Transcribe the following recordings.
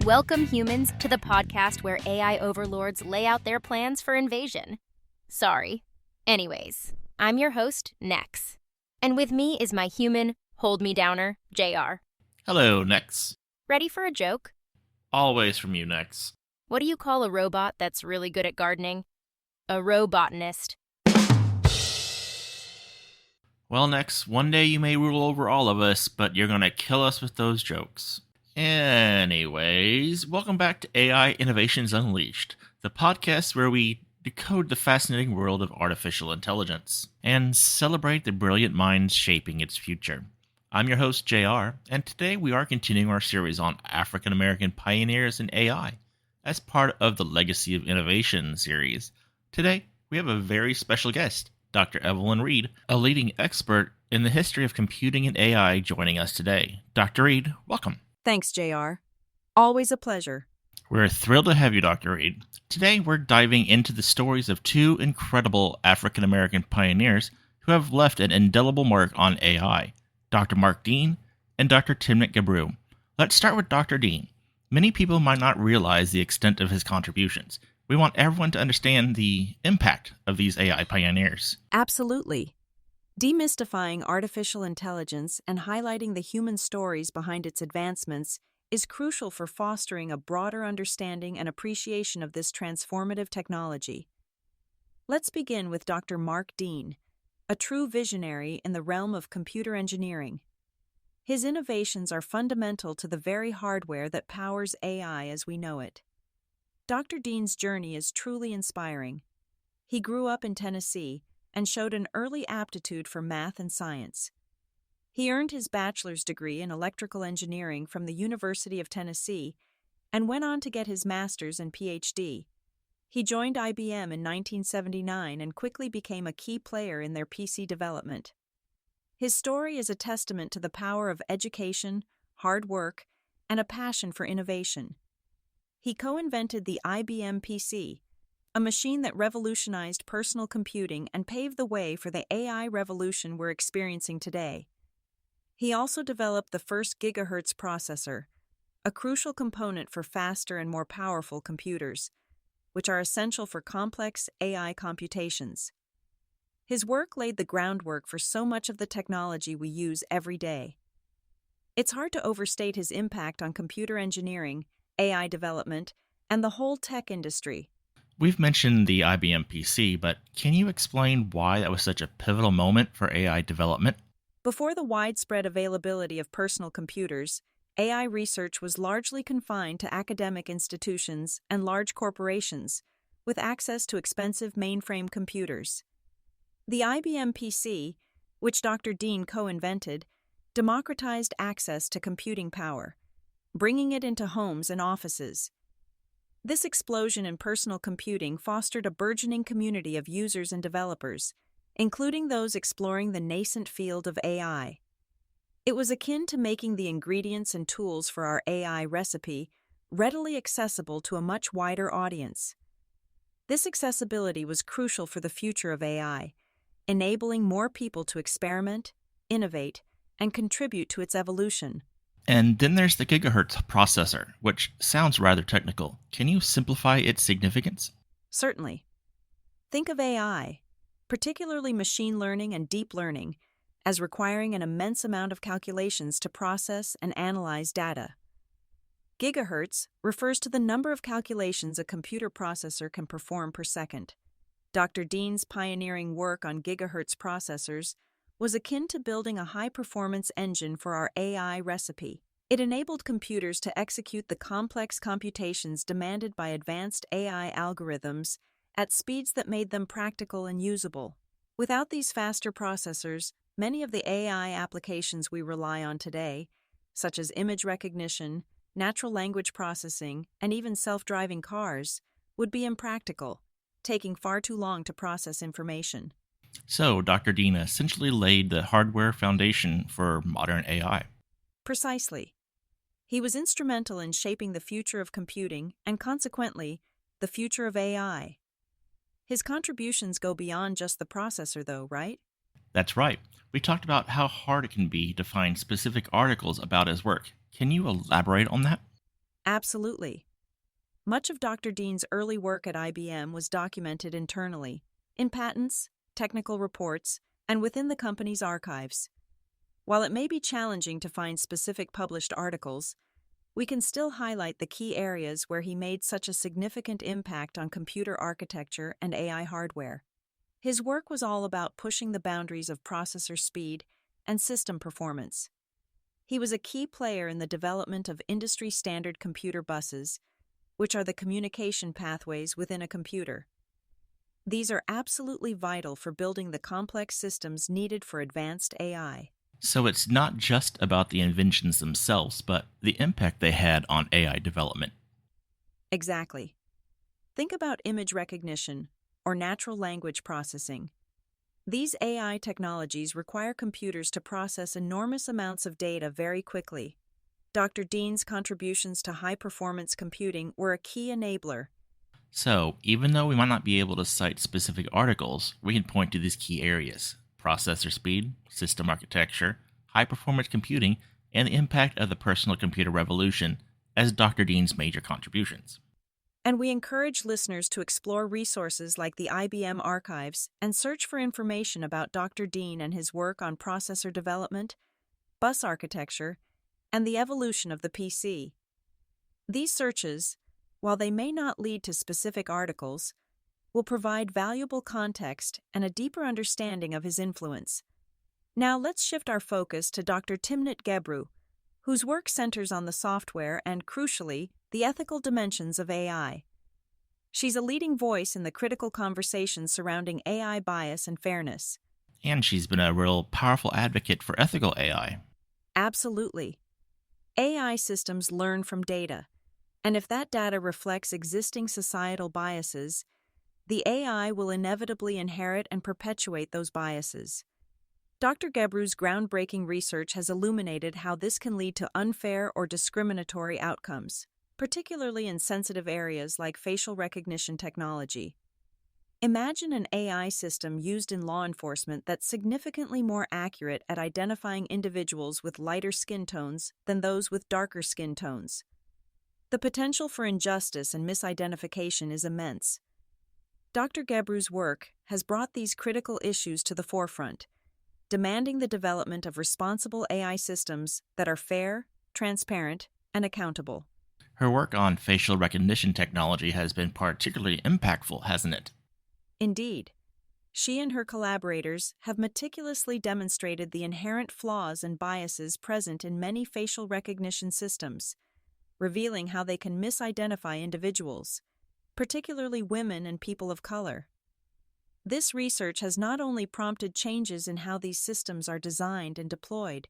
Welcome, humans, to the podcast where AI overlords lay out their plans for invasion. Sorry. Anyways, I'm your host, Nex. And with me is my human hold-me-downer, JR. Hello, Nex. Ready for a joke? Always from you, Nex. What do you call a robot that's really good at gardening? A robotanist. Well, Nex, one day you may rule over all of us, but you're gonna kill us with those jokes. Anyways, welcome back to AI Innovations Unleashed, the podcast where we decode the fascinating world of artificial intelligence and celebrate the brilliant minds shaping its future. I'm your host, JR, and today we are continuing our series on African American pioneers in AI as part of the Legacy of Innovation series. Today, we have a very special guest, Dr. Evelyn Reed, a leading expert in the history of computing and AI, joining us today. Dr. Reed, welcome. Thanks, JR. Always a pleasure. We're thrilled to have you, Dr. Reed. Today, we're diving into the stories of two incredible African American pioneers who have left an indelible mark on AI, Dr. Mark Dean and Dr. Timnit Gebru. Let's start with Dr. Dean. Many people might not realize the extent of his contributions. We want everyone to understand the impact of these AI pioneers. Absolutely. Demystifying artificial intelligence and highlighting the human stories behind its advancements is crucial for fostering a broader understanding and appreciation of this transformative technology. Let's begin with Dr. Mark Dean, a true visionary in the realm of computer engineering. His innovations are fundamental to the very hardware that powers AI as we know it. Dr. Dean's journey is truly inspiring. He grew up in Tennessee and showed an early aptitude for math and science. He earned his bachelor's degree in electrical engineering from the University of Tennessee and went on to get his master's and PhD. He joined IBM in 1979 and quickly became a key player in their PC development. His story is a testament to the power of education, hard work, and a passion for innovation. He co-invented the IBM PC, a machine that revolutionized personal computing and paved the way for the AI revolution we're experiencing today. He also developed the first gigahertz processor, a crucial component for faster and more powerful computers, which are essential for complex AI computations. His work laid the groundwork for so much of the technology we use every day. It's hard to overstate his impact on computer engineering, AI development, and the whole tech industry. We've mentioned the IBM PC, but can you explain why that was such a pivotal moment for AI development? Before the widespread availability of personal computers, AI research was largely confined to academic institutions and large corporations, with access to expensive mainframe computers. The IBM PC, which Dr. Dean co-invented, democratized access to computing power, bringing it into homes and offices. This explosion in personal computing fostered a burgeoning community of users and developers, including those exploring the nascent field of AI. It was akin to making the ingredients and tools for our AI recipe readily accessible to a much wider audience. This accessibility was crucial for the future of AI, enabling more people to experiment, innovate, and contribute to its evolution. And then there's the gigahertz processor, which sounds rather technical. Can you simplify its significance? Certainly. Think of AI, particularly machine learning and deep learning, as requiring an immense amount of calculations to process and analyze data. Gigahertz refers to the number of calculations a computer processor can perform per second. Dr. Dean's pioneering work on gigahertz processors was akin to building a high-performance engine for our AI recipe. It enabled computers to execute the complex computations demanded by advanced AI algorithms at speeds that made them practical and usable. Without these faster processors, many of the AI applications we rely on today, such as image recognition, natural language processing, and even self-driving cars, would be impractical, taking far too long to process information. So, Dr. Dean essentially laid the hardware foundation for modern AI. Precisely. He was instrumental in shaping the future of computing and, consequently, the future of AI. His contributions go beyond just the processor, though, right? That's right. We talked about how hard it can be to find specific articles about his work. Can you elaborate on that? Absolutely. Much of Dr. Dean's early work at IBM was documented internally, in patents, technical reports, and within the company's archives. While it may be challenging to find specific published articles, we can still highlight the key areas where he made such a significant impact on computer architecture and AI hardware. His work was all about pushing the boundaries of processor speed and system performance. He was a key player in the development of industry-standard computer buses, which are the communication pathways within a computer. These are absolutely vital for building the complex systems needed for advanced AI. So it's not just about the inventions themselves, but the impact they had on AI development. Exactly. Think about image recognition or natural language processing. These AI technologies require computers to process enormous amounts of data very quickly. Dr. Dean's contributions to high-performance computing were a key enabler. So, even though we might not be able to cite specific articles, we can point to these key areas: processor speed, system architecture, high performance computing, and the impact of the personal computer revolution as Dr. Dean's major contributions. And we encourage listeners to explore resources like the IBM archives and search for information about Dr. Dean and his work on processor development, bus architecture, and the evolution of the PC. These searches, while they may not lead to specific articles, will provide valuable context and a deeper understanding of his influence. Now let's shift our focus to Dr. Timnit Gebru, whose work centers on the software and, crucially, the ethical dimensions of AI. She's a leading voice in the critical conversation surrounding AI bias and fairness. And she's been a real powerful advocate for ethical AI. Absolutely. AI systems learn from data, and if that data reflects existing societal biases, the AI will inevitably inherit and perpetuate those biases. Dr. Gebru's groundbreaking research has illuminated how this can lead to unfair or discriminatory outcomes, particularly in sensitive areas like facial recognition technology. Imagine an AI system used in law enforcement that's significantly more accurate at identifying individuals with lighter skin tones than those with darker skin tones. The potential for injustice and misidentification is immense. Dr. Gebru's work has brought these critical issues to the forefront, demanding the development of responsible AI systems that are fair, transparent, and accountable. Her work on facial recognition technology has been particularly impactful, hasn't it? Indeed. She and her collaborators have meticulously demonstrated the inherent flaws and biases present in many facial recognition systems, revealing how they can misidentify individuals, particularly women and people of color. This research has not only prompted changes in how these systems are designed and deployed,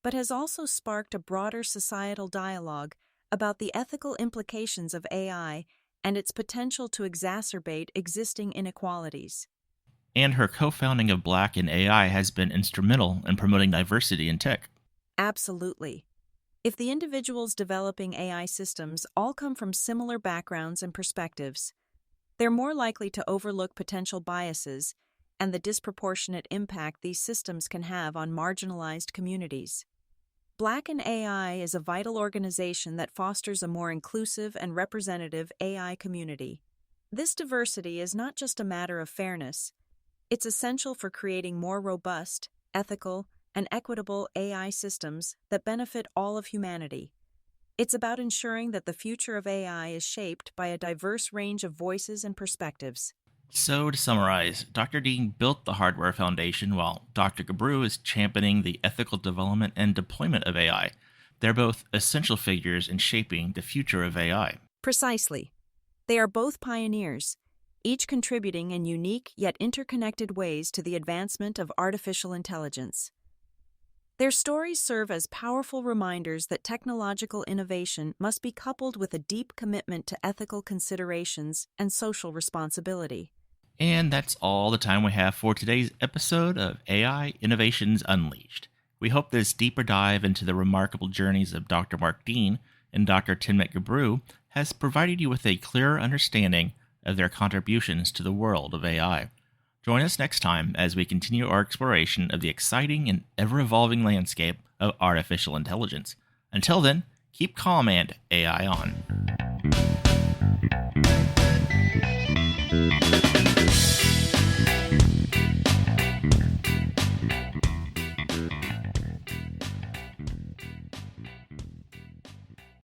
but has also sparked a broader societal dialogue about the ethical implications of AI and its potential to exacerbate existing inequalities. And her co-founding of Black in AI has been instrumental in promoting diversity in tech. Absolutely. If the individuals developing AI systems all come from similar backgrounds and perspectives, they're more likely to overlook potential biases and the disproportionate impact these systems can have on marginalized communities. Black in AI is a vital organization that fosters a more inclusive and representative AI community. This diversity is not just a matter of fairness. It's essential for creating more robust, ethical, and equitable AI systems that benefit all of humanity. It's about ensuring that the future of AI is shaped by a diverse range of voices and perspectives. So, to summarize, Dr. Dean built the hardware foundation while Dr. Gebru is championing the ethical development and deployment of AI. They're both essential figures in shaping the future of AI. Precisely. They are both pioneers, each contributing in unique yet interconnected ways to the advancement of artificial intelligence. Their stories serve as powerful reminders that technological innovation must be coupled with a deep commitment to ethical considerations and social responsibility. And that's all the time we have for today's episode of AI Innovations Unleashed. We hope this deeper dive into the remarkable journeys of Dr. Mark Dean and Dr. Timnit Gebru has provided you with a clearer understanding of their contributions to the world of AI. Join us next time as we continue our exploration of the exciting and ever-evolving landscape of artificial intelligence. Until then, keep calm and AI on.